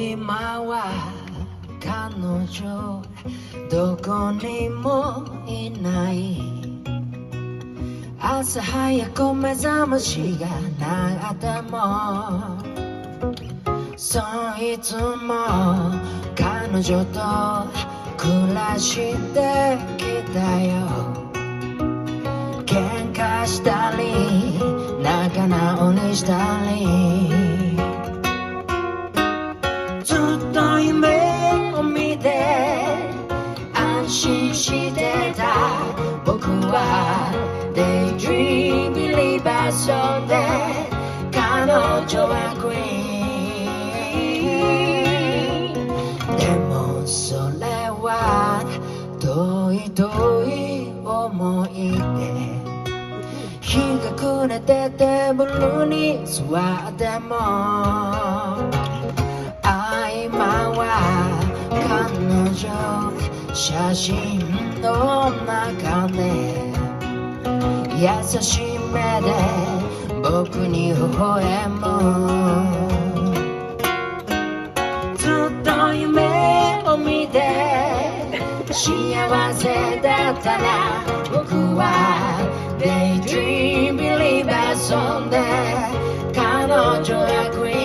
今は彼女どこにもいない。朝早く目覚ましが鳴ってもそういつも彼女と暮らしてきたよ。喧嘩したり仲直りしたりずっと夢を見て安心してた僕はDaydream Believer そうで彼女は Queen でもそれは遠い遠い思い出。日が暮れてテーブルに座っても今は彼女写真の中で優しい目で僕に微笑む。ずっと夢を見て幸せだったら僕は Daydream Believer そんで彼女は Queen